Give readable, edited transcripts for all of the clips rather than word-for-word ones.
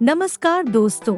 नमस्कार दोस्तों,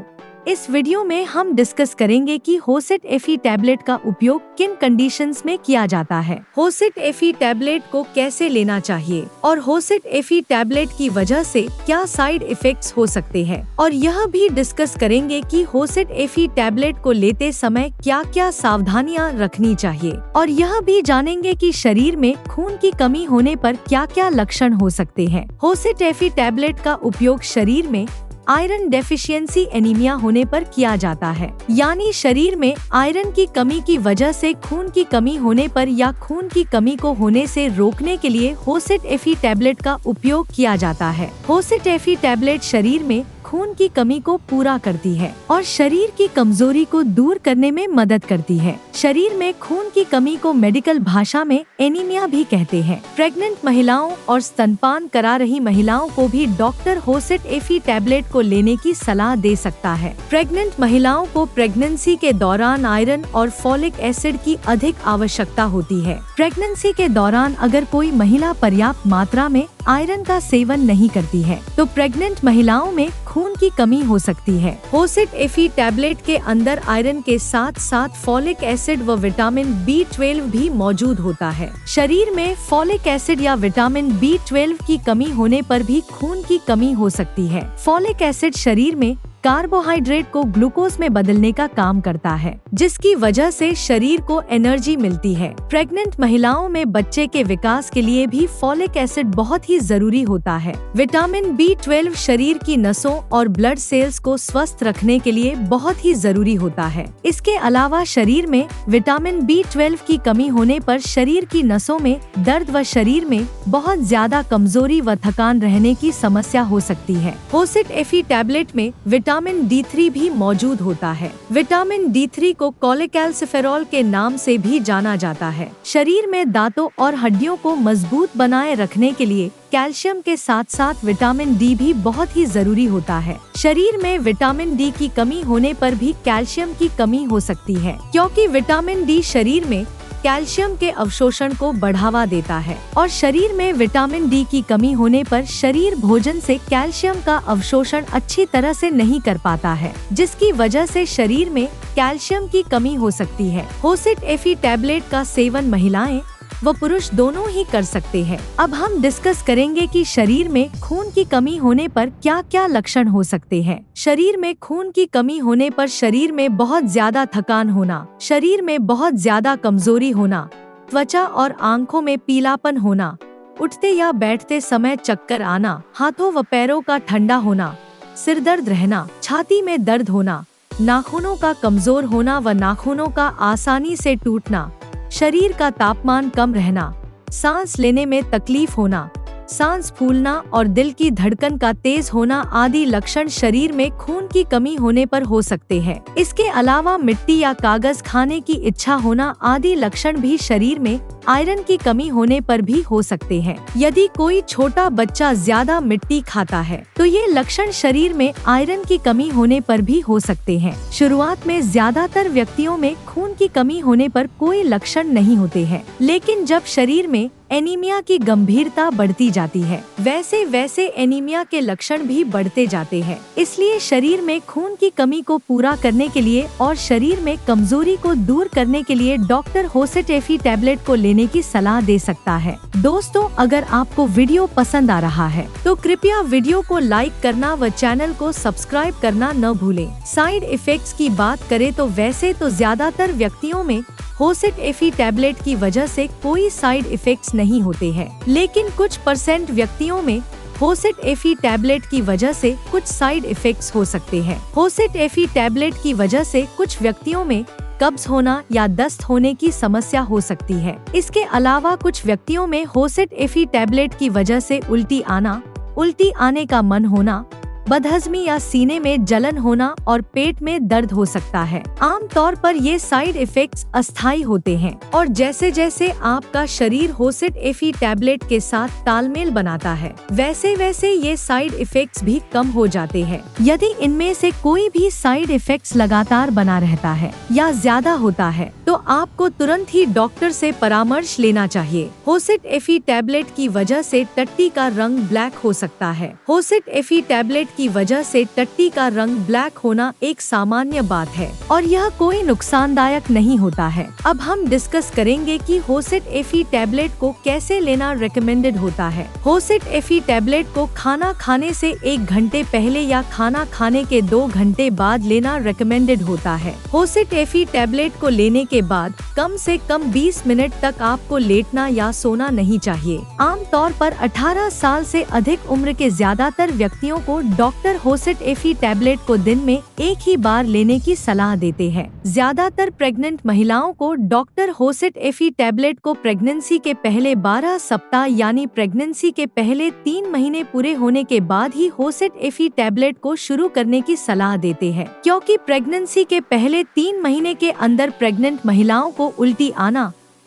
इस वीडियो में हम डिस्कस करेंगे कि होसेट एफी टैबलेट का उपयोग किन कंडीशंस में किया जाता है, होसेट एफी टैबलेट को कैसे लेना चाहिए और होसेट एफी टैबलेट की वजह से क्या साइड इफेक्ट्स हो सकते हैं। और यह भी डिस्कस करेंगे कि होसेट एफी टैबलेट को लेते समय क्या क्या सावधानियां रखनी चाहिए और यह भी जानेंगे कि शरीर में खून की कमी होने पर क्या क्या लक्षण हो सकते हैं। होसेट एफी टैबलेट का उपयोग शरीर में आयरन डेफिशिएंसी एनीमिया होने पर किया जाता है, यानी शरीर में आयरन की कमी की वजह से खून की कमी होने पर या खून की कमी को होने से रोकने के लिए होसेट एफी टैबलेट का उपयोग किया जाता है। होसेट एफी टैबलेट शरीर में खून की कमी को पूरा करती है और शरीर की कमजोरी को दूर करने में मदद करती है। शरीर में खून की कमी को मेडिकल भाषा में एनीमिया भी कहते हैं। प्रेग्नेंट महिलाओं और स्तनपान करा रही महिलाओं को भी डॉक्टर होसेट एफी टैबलेट को लेने की सलाह दे सकता है। प्रेग्नेंट महिलाओं को प्रेगनेंसी के दौरान आयरन और फॉलिक एसिड की अधिक आवश्यकता होती है। प्रेगनेंसी के दौरान अगर कोई महिला पर्याप्त मात्रा में आयरन का सेवन नहीं करती है तो प्रेग्नेंट महिलाओं में खून की कमी हो सकती है। होसेट एफी टैबलेट के अंदर आयरन के साथ साथ फॉलिक एसिड व विटामिन B12 भी मौजूद होता है। शरीर में फॉलिक एसिड या विटामिन B12 की कमी होने पर भी खून की कमी हो सकती है। फॉलिक एसिड शरीर में कार्बोहाइड्रेट को ग्लूकोज में बदलने का काम करता है, जिसकी वजह से शरीर को एनर्जी मिलती है। प्रेग्नेंट महिलाओं में बच्चे के विकास के लिए भी फॉलिक एसिड बहुत ही जरूरी होता है। विटामिन B12 शरीर की नसों और ब्लड सेल्स को स्वस्थ रखने के लिए बहुत ही जरूरी होता है। इसके अलावा शरीर में विटामिन B12 की कमी होने पर शरीर की नसों में दर्द व शरीर में बहुत ज्यादा कमजोरी व थकान रहने की समस्या हो सकती है। होसेट एफी टैबलेट में विटामिन D3 भी मौजूद होता है। विटामिन D3 को कोलेकैल्सिफेरॉल के नाम से भी जाना जाता है। शरीर में दांतों और हड्डियों को मजबूत बनाए रखने के लिए कैल्शियम के साथ साथ विटामिन D भी बहुत ही जरूरी होता है। शरीर में विटामिन D की कमी होने पर भी कैल्शियम की कमी हो सकती है, क्योंकि विटामिन D शरीर में कैल्शियम के अवशोषण को बढ़ावा देता है और शरीर में विटामिन D की कमी होने पर शरीर भोजन से कैल्शियम का अवशोषण अच्छी तरह से नहीं कर पाता है, जिसकी वजह से शरीर में कैल्शियम की कमी हो सकती है। होसेट एफी टैबलेट का सेवन महिलाएं व पुरुष दोनों ही कर सकते हैं। अब हम डिस्कस करेंगे कि शरीर में खून की कमी होने पर क्या क्या लक्षण हो सकते हैं। शरीर में खून की कमी होने पर शरीर में बहुत ज्यादा थकान होना, शरीर में बहुत ज्यादा कमजोरी होना, त्वचा और आंखों में पीलापन होना, उठते या बैठते समय चक्कर आना, हाथों व पैरों का ठंडा होना, सिर दर्द रहना, छाती में दर्द होना, नाखूनों का कमजोर होना व नाखूनों का आसानी से टूटना, शरीर का तापमान कम रहना, सांस लेने में तकलीफ होना, सांस फूलना और दिल की धड़कन का तेज होना आदि लक्षण शरीर में खून की कमी होने पर हो सकते हैं। इसके अलावा मिट्टी या कागज खाने की इच्छा होना आदि लक्षण भी शरीर में आयरन की कमी होने पर भी हो सकते हैं। यदि कोई छोटा बच्चा ज्यादा मिट्टी खाता है तो ये लक्षण शरीर में आयरन की कमी होने पर भी हो सकते हैं। शुरुआत में ज्यादातर व्यक्तियों में खून की कमी होने पर कोई लक्षण नहीं होते हैं, लेकिन जब शरीर में एनीमिया की गंभीरता बढ़ती जाती है वैसे वैसे एनीमिया के लक्षण भी बढ़ते जाते हैं। इसलिए शरीर में खून की कमी को पूरा करने के लिए और शरीर में कमजोरी को दूर करने के लिए डॉक्टर होसेट एफी टैबलेट को लेने की सलाह दे सकता है। दोस्तों, अगर आपको वीडियो पसंद आ रहा है तो कृपया वीडियो को लाइक करना व चैनल को सब्सक्राइब करना न भूलें। साइड इफेक्ट्स की बात करें तो वैसे तो ज्यादातर व्यक्तियों में होसेट एफी टैबलेट की वजह से कोई साइड इफेक्ट्स नहीं होते हैं, लेकिन कुछ % व्यक्तियों में होसेट एफी टैबलेट की वजह से कुछ साइड इफेक्ट्स हो सकते हैं। होसेट एफी टैबलेट की वजह से कुछ व्यक्तियों में कब्ज होना या दस्त होने की समस्या हो सकती है। इसके अलावा कुछ व्यक्तियों में होसेट एफी टैबलेट की वजह से उल्टी आने का मन होना, बदहजमी या सीने में जलन होना और पेट में दर्द हो सकता है। आमतौर पर ये साइड इफेक्ट्स अस्थायी होते हैं और जैसे जैसे आपका शरीर होसेट एफी टैबलेट के साथ तालमेल बनाता है वैसे वैसे ये साइड इफेक्ट्स भी कम हो जाते हैं। यदि इनमें से कोई भी साइड इफेक्ट्स लगातार बना रहता है या ज्यादा होता है तो आपको तुरंत ही डॉक्टर से परामर्श लेना चाहिए। होसेट एफी टैबलेट की वजह से टट्टी का रंग ब्लैक हो सकता है। होसेट एफी टैबलेट की वजह से टट्टी का रंग ब्लैक होना एक सामान्य बात है और यह कोई नुकसानदायक नहीं होता है। अब हम डिस्कस करेंगे कि होसेट Fe टैबलेट को कैसे लेना रिकमेंडेड होता है। होसेट Fe टैबलेट को खाना खाने से 1 घंटे पहले या खाना खाने के 2 घंटे बाद लेना रिकमेंडेड होता है। होसेट Fe टैबलेट को लेने के बाद कम से कम 20 मिनट तक आपको लेटना या सोना नहीं चाहिए। आमतौर पर 18 साल से अधिक उम्र के ज्यादातर व्यक्तियों को डॉक्टर होसेट Fe टैबलेट को दिन में एक ही बार लेने की सलाह देते हैं। ज्यादातर प्रेग्नेंट महिलाओं को डॉक्टर होसेट Fe टैबलेट को प्रेगनेंसी के पहले 12 सप्ताह यानी प्रेगनेंसी के पहले 3 महीने पूरे होने के बाद ही होसेट Fe टैबलेट को शुरू करने की सलाह देते हैं, क्योंकि प्रेगनेंसी के पहले 3 महीने के अंदर प्रेग्नेंट महिलाओं को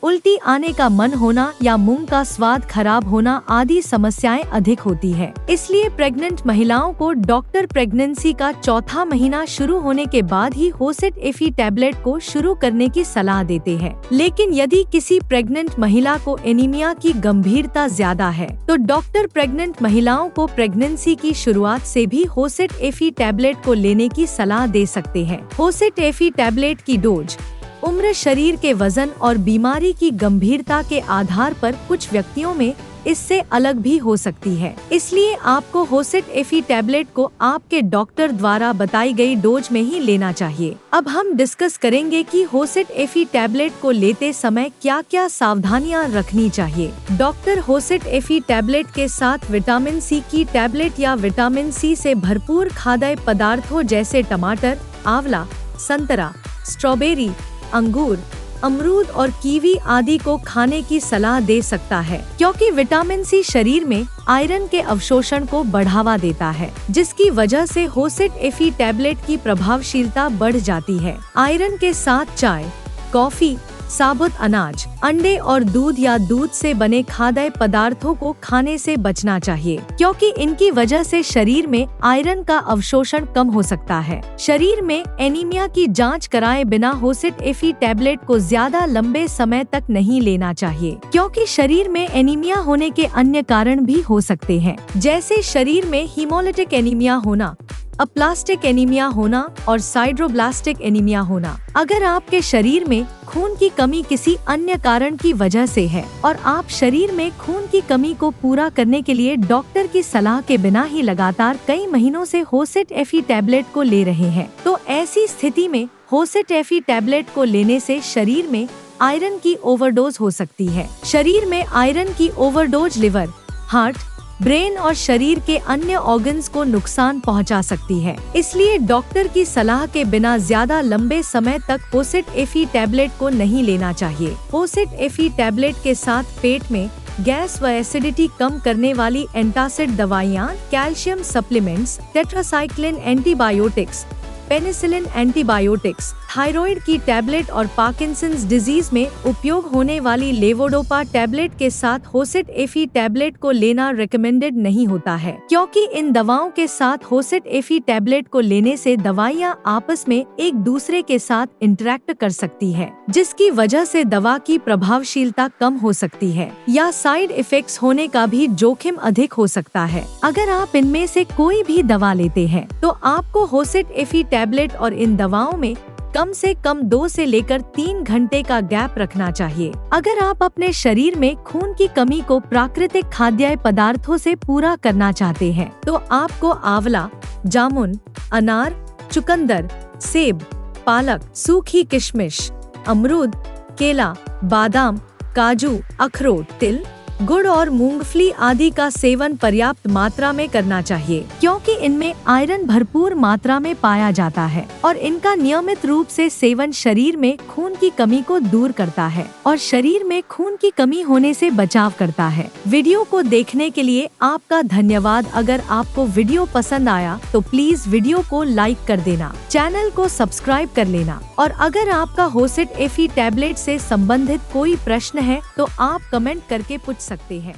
उल्टी आने का मन होना या मुंह का स्वाद खराब होना आदि समस्याएं अधिक होती है। इसलिए प्रेग्नेंट महिलाओं को डॉक्टर प्रेगनेंसी का 4था महीना शुरू होने के बाद ही होसेट Fe टैबलेट को शुरू करने की सलाह देते हैं। लेकिन यदि किसी प्रेग्नेंट महिला को एनीमिया की गंभीरता ज्यादा है तो डॉक्टर प्रेग्नेंट महिलाओं को प्रेगनेंसी की शुरुआत से भी होसेट Fe टैबलेट को लेने की सलाह दे सकते हैं। होसेट Fe टैबलेट की डोज उम्र, शरीर के वजन और बीमारी की गंभीरता के आधार पर कुछ व्यक्तियों में इससे अलग भी हो सकती है। इसलिए आपको होसेट Fe टैबलेट को आपके डॉक्टर द्वारा बताई गई डोज में ही लेना चाहिए। अब हम डिस्कस करेंगे कि होसेट Fe टैबलेट को लेते समय क्या क्या सावधानियां रखनी चाहिए। डॉक्टर होसेट Fe टैबलेट के साथ विटामिन सी की टैबलेट या विटामिन सी से भरपूर खाद्य पदार्थों जैसे टमाटर, आंवला, संतरा, स्ट्रॉबेरी, अंगूर, अमरूद और कीवी आदि को खाने की सलाह दे सकता है, क्योंकि विटामिन सी शरीर में आयरन के अवशोषण को बढ़ावा देता है, जिसकी वजह से होसेट Fe टैबलेट की प्रभावशीलता बढ़ जाती है। आयरन के साथ चाय, कॉफी, साबुत अनाज, अंडे और दूध या दूध से बने खाद्य पदार्थों को खाने से बचना चाहिए, क्योंकि इनकी वजह से शरीर में आयरन का अवशोषण कम हो सकता है। शरीर में एनीमिया की जांच कराए बिना होसेट Fe टैबलेट को ज्यादा लंबे समय तक नहीं लेना चाहिए, क्योंकि शरीर में एनीमिया होने के अन्य कारण भी हो सकते हैं, जैसे शरीर में हीमोलिटिक एनीमिया होना, अप्लास्टिक एनीमिया होना और साइड्रोब्लास्टिक एनीमिया होना। अगर आपके शरीर में खून की कमी किसी अन्य कारण की वजह से है और आप शरीर में खून की कमी को पूरा करने के लिए डॉक्टर की सलाह के बिना ही लगातार कई महीनों से होसेट Fe टैबलेट को ले रहे हैं, तो ऐसी स्थिति में होसेट Fe टैबलेट को लेने से शरीर में आयरन की ओवरडोज हो सकती है। शरीर में आयरन की ओवरडोज लिवर, हार्ट, ब्रेन और शरीर के अन्य ऑर्गन्स को नुकसान पहुंचा सकती है। इसलिए डॉक्टर की सलाह के बिना ज्यादा लंबे समय तक होसेट Fe टैबलेट को नहीं लेना चाहिए। होसेट Fe टैबलेट के साथ पेट में गैस व एसिडिटी कम करने वाली एंटासिड दवाइयाँ, calcium supplements, tetracycline antibiotics, penicillin antibiotics, thyroid की टैबलेट और पार्किंसंस डिजीज में उपयोग होने वाली लेवोडोपा टैबलेट के साथ होसेट Fe टैबलेट को लेना रिकमेंडेड नहीं होता है, क्योंकि इन दवाओं के साथ होसेट Fe टैबलेट को लेने से दवाइयां आपस में एक दूसरे के साथ इंटरेक्ट कर सकती है, जिसकी वजह से दवा की प्रभावशीलता कम हो सकती है या साइड इफेक्ट्स होने का भी जोखिम अधिक हो सकता है। अगर आप इनमें से कोई भी दवा लेते हैं तो आपको होसेट Fe टैबलेट और इन दवाओं में कम से कम 2 से लेकर 3 घंटे का गैप रखना चाहिए। अगर आप अपने शरीर में खून की कमी को प्राकृतिक खाद्य पदार्थों से पूरा करना चाहते हैं तो आपको आंवला, जामुन, अनार, चुकंदर, सेब, पालक, सूखी किशमिश, अमरूद, केला, बादाम, काजू, अखरोट, तिल, गुड़ और मूंगफली आदि का सेवन पर्याप्त मात्रा में करना चाहिए, क्योंकि इनमें आयरन भरपूर मात्रा में पाया जाता है और इनका नियमित रूप से सेवन शरीर में खून की कमी को दूर करता है और शरीर में खून की कमी होने से बचाव करता है। वीडियो को देखने के लिए आपका धन्यवाद। अगर आपको वीडियो पसंद आया तो प्लीज वीडियो को लाइक कर देना, चैनल को सब्सक्राइब कर लेना और अगर आपका होसेट Fe टैबलेट से संबंधित कोई प्रश्न है तो आप कमेंट करके पूछ सकते हैं।